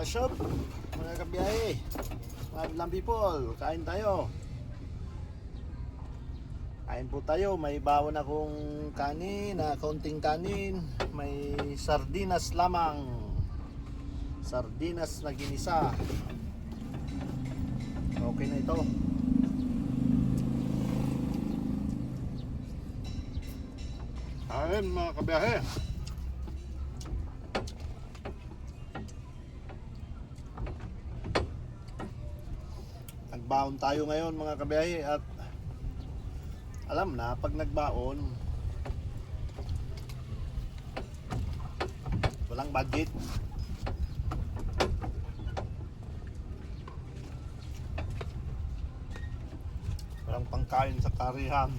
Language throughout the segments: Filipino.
What's up mga kabiyahe, mga people, kain tayo. Kain po tayo, may bawon akong kanin, kaunting kanin. May sardinas lamang. Sardinas na ginisa. Okay na ito. Kain mga kabiyahe. Nagbaon tayo ngayon mga kabiyahe at alam na pag nagbaon walang budget. Walang pangkain sa karihan.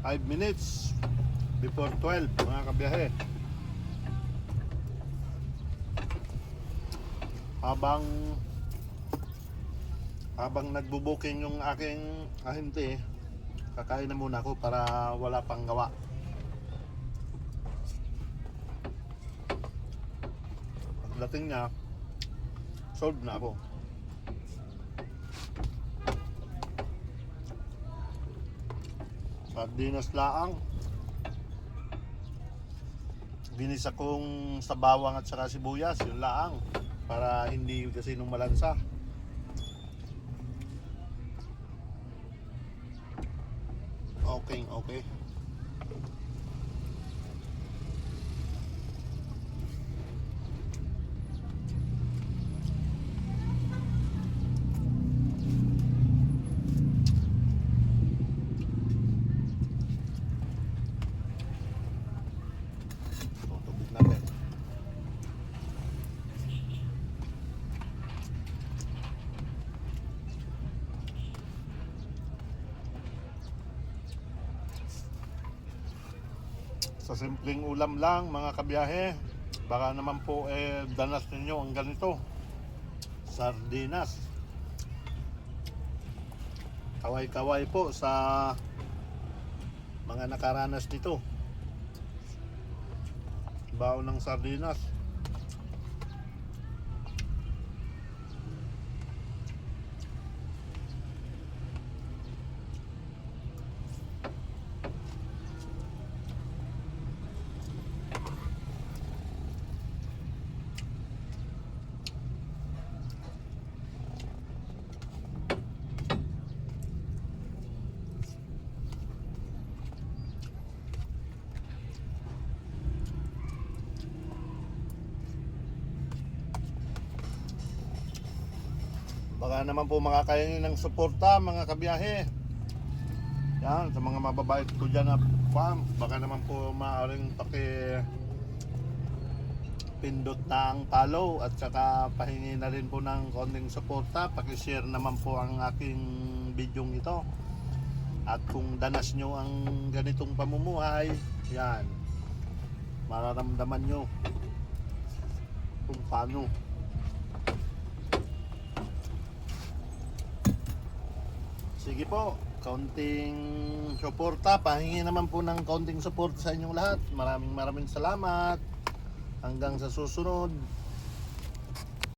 Five minutes before 12 mga kabiyahe. Habang nagbubuking yung aking ahente, kakain na muna ako para wala pang gawa. Pagdating niya, solve na ako. Sardinas laang. Ginisa kong sa bawang at saka sibuyas, yung laang. Para hindi kasi nung malansa. Okay. Tutubig natin. Sa simpleng ulam lang mga kabiyahe, baka naman po danas ninyo ang ganito, sardinas. Kaway-kaway po sa mga nakaranas nito, baon ng sardinas. Baka naman po makakainin ng suporta mga kabiyahe. Yan, sa mga mababait ko dyan na farm, baka naman po maaaring pindot ng follow at saka pahingi na rin po ng konting suporta. Pakishare naman po ang aking video ito. At kung danas nyo ang ganitong pamumuhay, yan, mararamdaman nyo kung paano. Sige po, kaunting suporta, pahingi naman po ng kaunting suporta sa inyong lahat. Maraming salamat. Hanggang sa susunod.